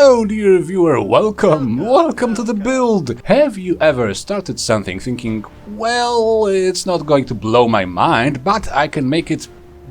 Hello dear viewer, welcome to the build! Have you ever started something thinking, well, it's not going to blow my mind, but I can make it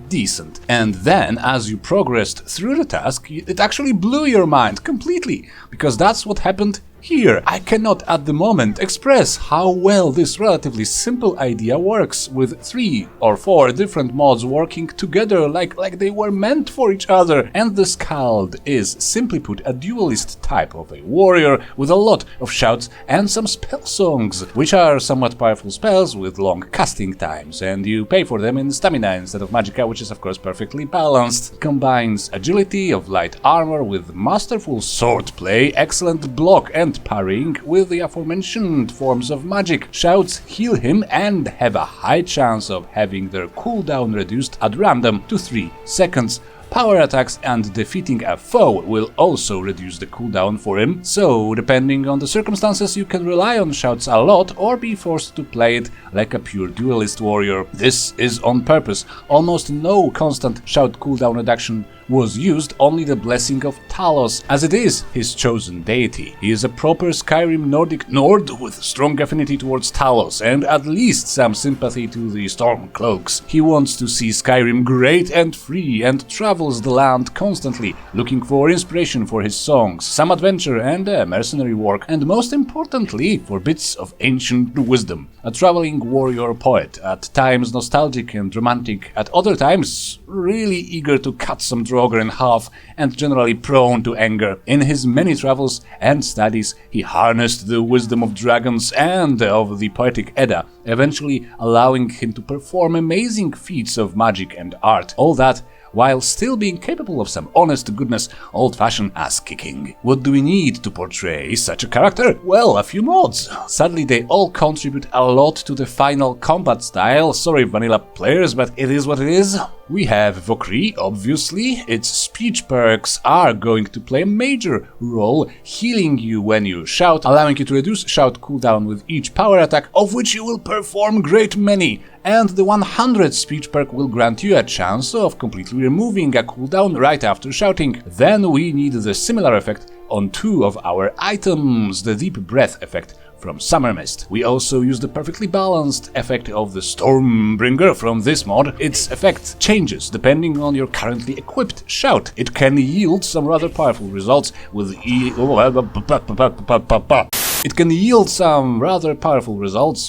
decent. And then, as you progressed through the task, it actually blew your mind completely, because that's what happened here. I cannot at the moment express how well this relatively simple idea works, with 3 or 4 different mods working together like they were meant for each other. And the SKALD is, simply put, a duelist type of a warrior with a lot of shouts and some spellsongs, which are somewhat powerful spells with long casting times, and you pay for them in stamina instead of magicka, which is of course perfectly balanced. Combines agility of light armor with masterful swordplay, excellent block and parrying with the aforementioned forms of magic. Shouts heal him and have a high chance of having their cooldown reduced at random to 3 seconds. Power attacks and defeating a foe will also reduce the cooldown for him, so depending on the circumstances you can rely on shouts a lot or be forced to play it like a pure duelist warrior. This is on purpose. Almost no constant shout cooldown reduction was used, only the blessing of Talos, as it is his chosen deity. He is a proper Skyrim Nordic Nord with strong affinity towards Talos and at least some sympathy to the Stormcloaks. He wants to see Skyrim great and free and travels the land constantly, looking for inspiration for his songs, some adventure and mercenary work, and most importantly for bits of ancient wisdom. A traveling warrior poet, at times nostalgic and romantic, at other times really eager to cut some Draugr in half and generally prone to anger. In his many travels and studies, he harnessed the wisdom of dragons and of the poetic Edda, eventually allowing him to perform amazing feats of magic and art. All that while still being capable of some honest goodness, old-fashioned ass-kicking. What do we need to portray such a character? Well, a few mods. Sadly, they all contribute a lot to the final combat style. Sorry, vanilla players, but it is what it is. We have Vokrii, obviously. Its speech perks are going to play a major role, healing you when you shout, allowing you to reduce shout cooldown with each power attack, of which you will perform great many. And the 100 speech perk will grant you a chance of completely removing a cooldown right after shouting. Then we need the similar effect on 2 of our items, the deep breath effect from Summermyst. We also use the perfectly balanced effect of the Stormbringer from this mod. Its effect changes depending on your currently equipped shout. It can yield some rather powerful results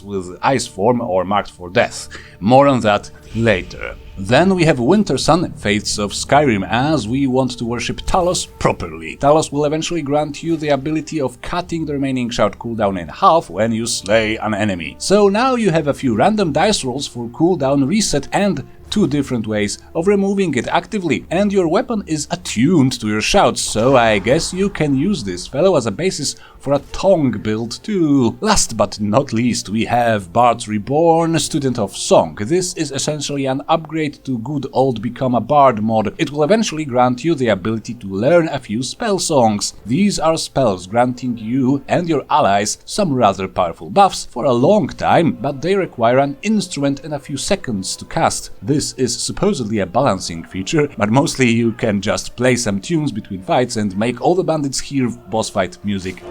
with Ice Form or Marked for Death. More on that later. Then we have Wintersun, Faiths of Skyrim, as we want to worship Talos properly. Talos will eventually grant you the ability of cutting the remaining shout cooldown in half when you slay an enemy. So now you have a few random dice rolls for cooldown reset and 2 different ways of removing it actively, and your weapon is attuned to your shouts, so I guess you can use this fellow as a basis for a tongue build too. Last but not least, we have Bards Reborn, Student of Song. This is essentially an upgrade to good old Become a Bard mod. It will eventually grant you the ability to learn a few spell songs. These are spells granting you and your allies some rather powerful buffs for a long time, but they require an instrument and a few seconds to cast. This is supposedly a balancing feature, but mostly you can just play some tunes between fights and make all the bandits hear boss fight music.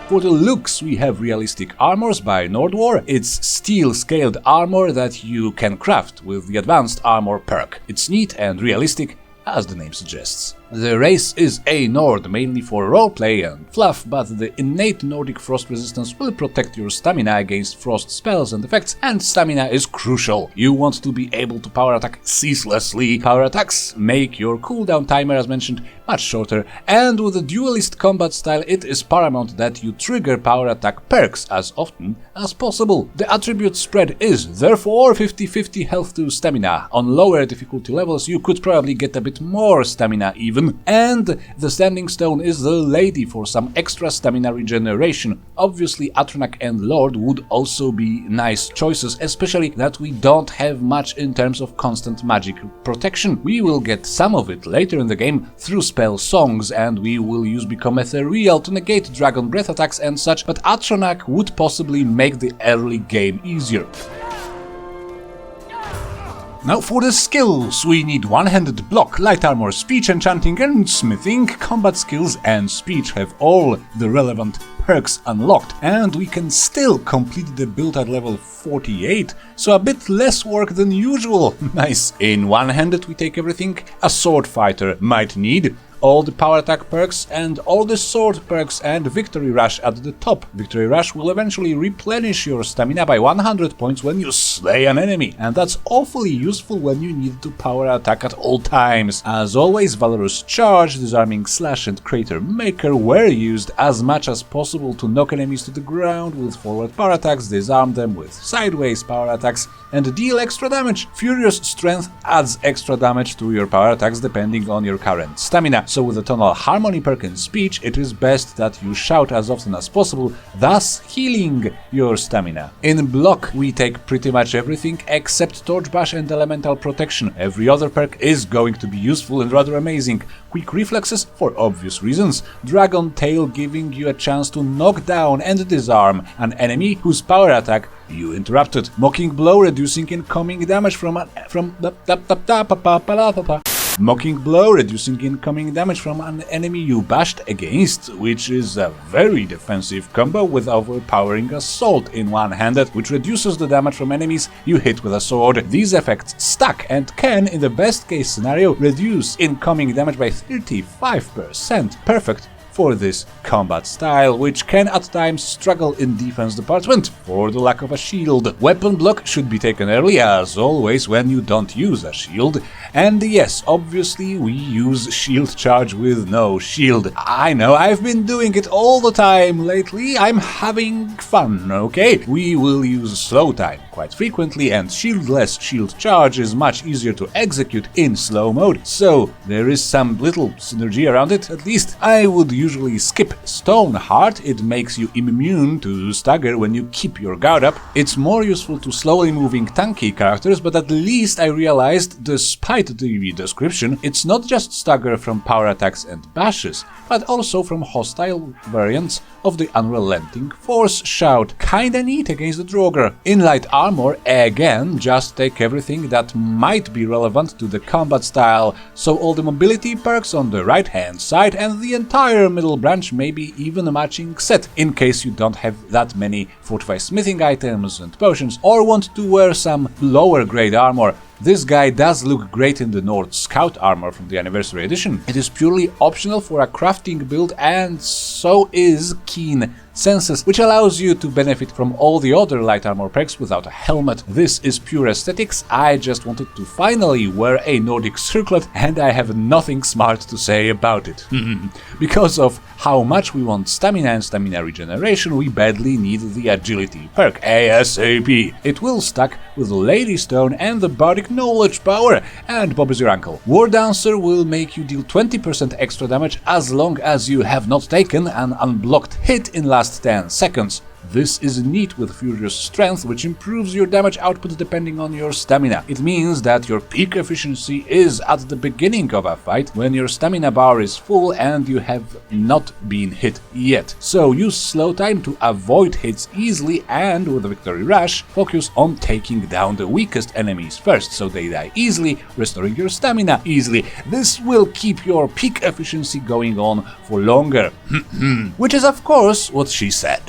For the looks, we have realistic armors by Nordwar. It's steel scaled armor that you can craft with the advanced armor perk. It's neat and realistic, as the name suggests. The race is a Nord, mainly for roleplay and fluff, but the innate Nordic frost resistance will protect your stamina against frost spells and effects, and stamina is crucial. You want to be able to power attack ceaselessly. Power attacks make your cooldown timer, as mentioned, much shorter, and with the duelist combat style it is paramount that you trigger power attack perks as often as possible. The attribute spread is therefore 50-50 health to stamina. On lower difficulty levels you could probably get a bit more stamina even, and the Standing Stone is the lady for some extra stamina regeneration. Obviously Atronach and Lord would also be nice choices, especially that we don't have much in terms of constant magic protection. We will get some of it later in the game through Spellsongs, and we will use Become Ethereal to negate dragon breath attacks and such, but Atronach would possibly make the early game easier. Now for the skills, we need one-handed block, light armor, speech, enchanting and smithing. Combat skills and speech have all the relevant perks unlocked, and we can still complete the build at level 48, so a bit less work than usual. Nice. In one-handed we take everything a sword fighter might need, all the power attack perks and all the sword perks and victory rush at the top. Victory rush will eventually replenish your stamina by 100 points when you slay an enemy, and that's awfully useful when you need to power attack at all times. As always, Valorous Charge, Disarming Slash and Crater Maker were used as much as possible to knock enemies to the ground with forward power attacks, disarm them with sideways power attacks, and deal extra damage. Furious Strength adds extra damage to your power attacks depending on your current stamina. So with the Tonal Harmony perk in speech, it is best that you shout as often as possible, thus healing your stamina. In block, we take pretty much everything except Torch Bash and Elemental Protection. Every other perk is going to be useful and rather amazing. Quick Reflexes, for obvious reasons. Dragon Tail, giving you a chance to knock down and disarm an enemy whose power attack you interrupted. Mocking Blow, reducing incoming damage Mocking Blow, reducing incoming damage from an enemy you bashed against, which is a very defensive combo with overpowering Assault in one-handed, which reduces the damage from enemies you hit with a sword. These effects stack and can, in the best case scenario, reduce incoming damage by 35%. Perfect for this combat style, which can at times struggle in defense department for the lack of a shield. Weapon block should be taken early, as always, when you don't use a shield. And yes, obviously we use shield charge with no shield. I know, I've been doing it all the time lately, I'm having fun, okay? We will use slow time quite frequently, and shieldless shield charge is much easier to execute in slow mode, so there is some little synergy around it, at least. I would usually skip Stoneheart, it makes you immune to stagger when you keep your guard up. It's more useful to slowly moving tanky characters, but at least I realized, despite the description, it's not just stagger from power attacks and bashes, but also from hostile variants of the Unrelenting Force shout. Kinda neat against the Draugr. In light armor, again, just take everything that might be relevant to the combat style, so all the mobility perks on the right hand side and the entire middle branch, maybe even a matching set, in case you don't have that many fortified smithing items and potions, or want to wear some lower grade armor. This guy does look great in the Nord Scout armor from the Anniversary Edition. It is purely optional for a crafting build, and so is Keen Senses, which allows you to benefit from all the other light armor perks without a helmet. This is pure aesthetics, I just wanted to finally wear a Nordic circlet, and I have nothing smart to say about it. Because of how much we want stamina and stamina regeneration, we badly need the agility perk, ASAP. It will stack with Lady Stone and the Bardic Knowledge power, and Bob is your uncle. War Dancer will make you deal 20% extra damage as long as you have not taken an unblocked hit in last 10 seconds. This is neat with Furious Strength, which improves your damage output depending on your stamina. It means that your peak efficiency is at the beginning of a fight, when your stamina bar is full and you have not been hit yet. So use slow time to avoid hits easily, and with Victory Rush, focus on taking down the weakest enemies first, so they die easily, restoring your stamina easily. This will keep your peak efficiency going on for longer. Which is of course what she said.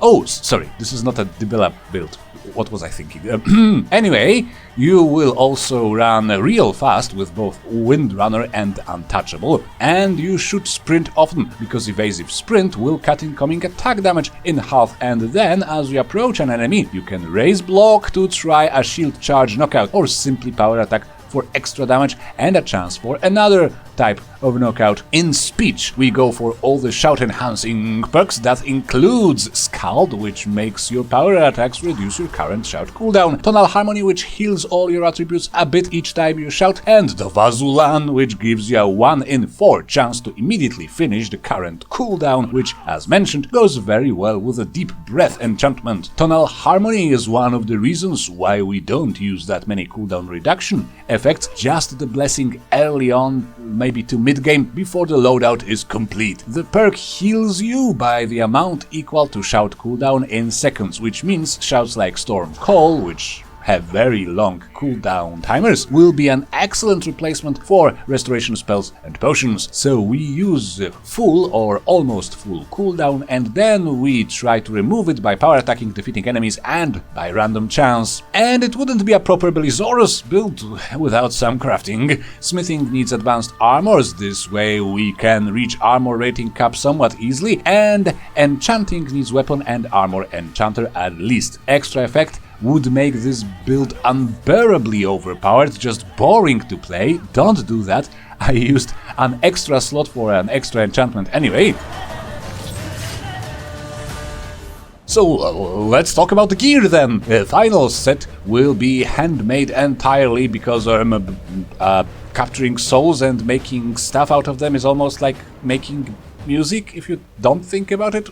Oh, sorry, this is not a Dibella build. What was I thinking? Anyway, you will also run real fast with both Windrunner and Untouchable, and you should sprint often, because Evasive Sprint will cut incoming attack damage in half, and then, as you approach an enemy, you can raise block to try a shield charge knockout, or simply power attack for extra damage and a chance for another type of knockout. In speech, we go for all the shout enhancing perks. That includes SKALD, which makes your power attacks reduce your current shout cooldown, Tonal Harmony, which heals all your attributes a bit each time you shout, and the Vazulan, which gives you a 1 in 4 chance to immediately finish the current cooldown, which, as mentioned, goes very well with the Deep Breath enchantment. Tonal Harmony is one of the reasons why we don't use that many cooldown reduction effects, just the blessing early on, maybe to mid-game, before the loadout is complete. The perk heals you by the amount equal to shout cooldown in seconds, which means shouts like Storm Call, which have very long cooldown timers, will be an excellent replacement for restoration spells and potions. So we use full or almost full cooldown, and then we try to remove it by power attacking, defeating enemies, and by random chance. And it wouldn't be a proper Belisaurus build without some crafting. Smithing needs advanced armors, this way we can reach armor rating cap somewhat easily, and enchanting needs weapon and armor enchanter at least. Extra effect would make this build unbearably overpowered, just boring to play. Don't do that. I used an extra slot for an extra enchantment anyway. So let's talk about the gear then. The final set will be handmade entirely because capturing souls and making stuff out of them is almost like making music if you don't think about it.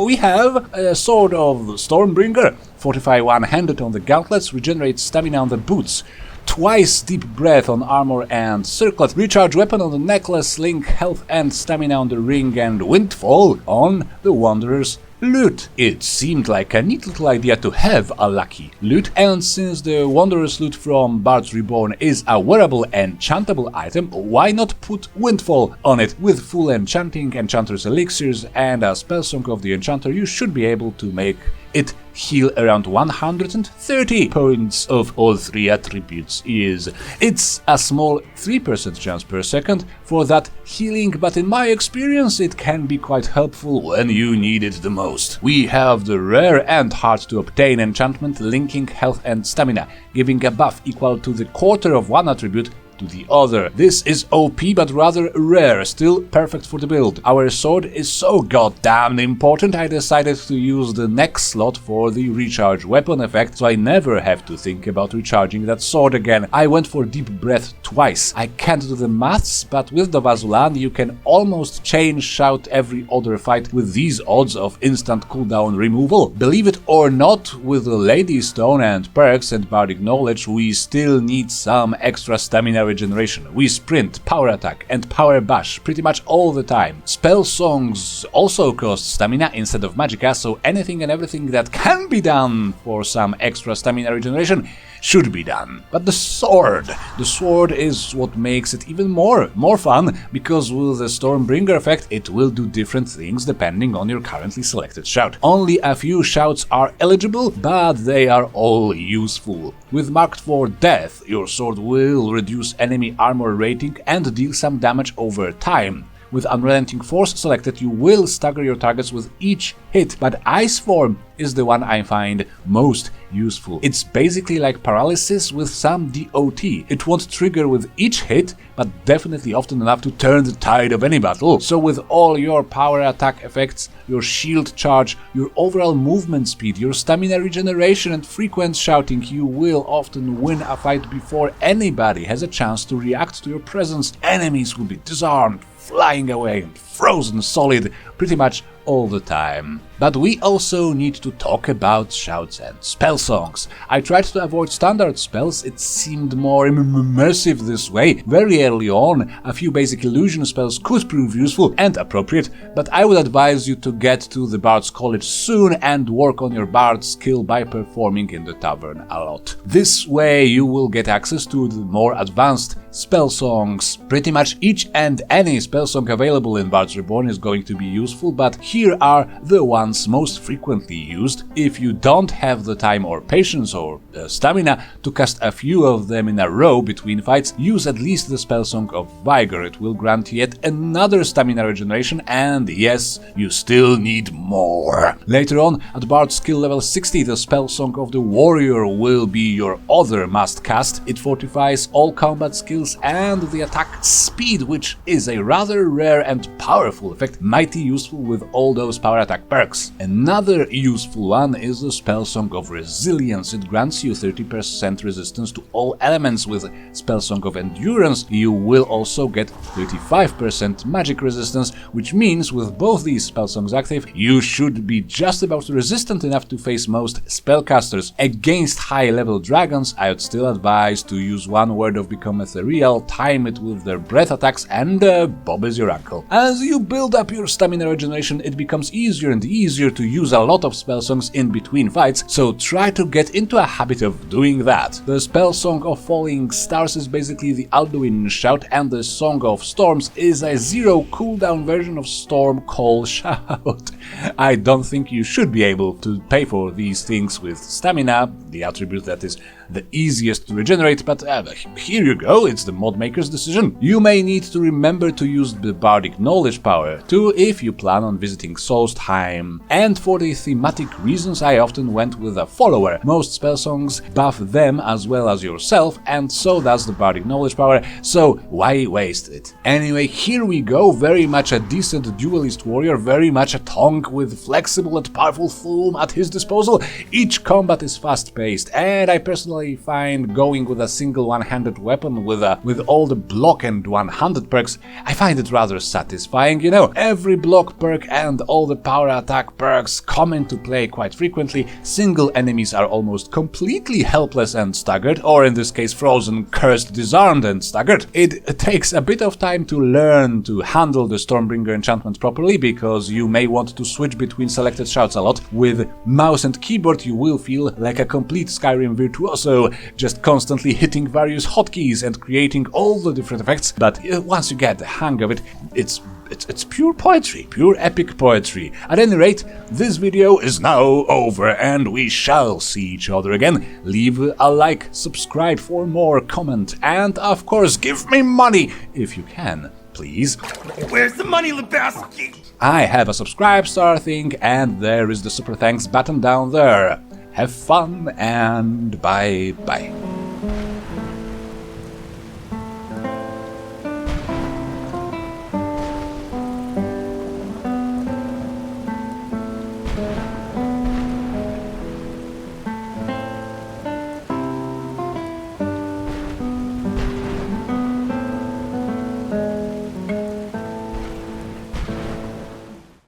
We have a Sword of Stormbringer, fortify one-handed on the gauntlets, regenerate stamina on the boots, twice deep breath on armor and circlet, recharge weapon on the necklace, link health and stamina on the ring, and windfall on the wanderer's loot. It seemed like a neat little idea to have a lucky loot, and since the Wanderer's Loot from Bards Reborn is a wearable enchantable item, why not put Windfall on it? With full enchanting, Enchanter's Elixirs, and a Spellsong of the Enchanter, you should be able to make it heal around 130 points of all three attributes. It's a small 3% chance per second for that healing, but in my experience it can be quite helpful when you need it the most. We have the rare and hard to obtain enchantment linking health and stamina, giving a buff equal to the quarter of one attribute to the other. This is OP but rather rare, still perfect for the build. Our sword is so goddamn important, I decided to use the next slot for the recharge weapon effect, so I never have to think about recharging that sword again. I went for deep breath twice. I can't do the maths, but with the Vazulan you can almost chain shout every other fight with these odds of instant cooldown removal. Believe it or not, with the Lady Stone and perks and bardic knowledge we still need some extra stamina regeneration. We sprint, power attack, and power bash pretty much all the time. Spellsongs also cost stamina instead of magicka, so anything and everything that can be done for some extra stamina regeneration should be done. But the sword is what makes it even more fun, because with the Stormbringer effect it will do different things depending on your currently selected shout. Only a few shouts are eligible, but they are all useful. With marked for death, your sword will reduce enemy armor rating and deal some damage over time. With Unrelenting Force selected, you will stagger your targets with each hit, but Ice Form is the one I find most useful. It's basically like paralysis with some DOT. It won't trigger with each hit, but definitely often enough to turn the tide of any battle. So with all your power attack effects, your shield charge, your overall movement speed, your stamina regeneration and frequent shouting, you will often win a fight before anybody has a chance to react to your presence. Enemies will be disarmed, flying away, and frozen solid pretty much all the time. But we also need to talk about shouts and spell songs. I tried to avoid standard spells, it seemed more immersive this way. Very early on, a few basic illusion spells could prove useful and appropriate, but I would advise you to get to the Bard's College soon and work on your Bard skill by performing in the tavern a lot. This way you will get access to the more advanced spell songs. Pretty much each and any spell song available in Bards Reborn is going to be useful, but here are the ones most frequently used. If you don't have the time or patience or stamina to cast a few of them in a row between fights, use at least the Spellsong of Vigor. It will grant yet another stamina regeneration, and yes, you still need more. Later on, at Bard skill level 60, the Spellsong of the Warrior will be your other must cast. It fortifies all combat skills and the attack speed, which is a rather rare and powerful effect, mighty useful with all those power attack perks. Another useful one is the Spellsong of Resilience. It grants you 30% resistance to all elements. With Spellsong of Endurance, you will also get 35% magic resistance, which means with both these Spellsongs active, you should be just about resistant enough to face most spellcasters. Against high-level dragons, I would still advise to use one word of Become Ethereal, time it with their breath attacks, and Bob is your uncle. As you build up your stamina regeneration, it becomes easier and easier to use a lot of spell songs in between fights, so try to get into a habit of doing that. The spell song of Falling Stars is basically the Alduin Shout, and the Song of Storms is a zero cooldown version of Storm Call Shout. I don't think you should be able to pay for these things with stamina, the attribute that is the easiest to regenerate, but here you go, it's the mod maker's decision. You may need to remember to use the Bardic Knowledge power too if you plan on visiting Solstheim. And for the thematic reasons, I often went with a follower. Most spell songs buff them as well as yourself, and so does the Bardic Knowledge power, so why waste it? Anyway, here we go, very much a decent duelist warrior, very much a tonk with flexible and powerful Thulum at his disposal. Each combat is fast-paced, and I personally find going with a single one-handed weapon with all the block and one-handed perks, I find it rather satisfying, you know. Every block perk and all the power attack perks come into play quite frequently. Single enemies are almost completely helpless and staggered, or in this case frozen, cursed, disarmed and staggered. It takes a bit of time to learn to handle the Stormbringer enchantment properly, because you may want to switch between selected shouts a lot. With mouse and keyboard you will feel like a complete Skyrim virtuoso, just constantly hitting various hotkeys and creating all the different effects, but once you get the hang of it, it's pure poetry, pure epic poetry. At any rate, this video is now over and we shall see each other again. Leave a like, subscribe for more, comment, and of course give me money if you can, please. Where's the money, Lebowski? I have a subscribe star thing, and there is the super thanks button down there. Have fun and bye-bye.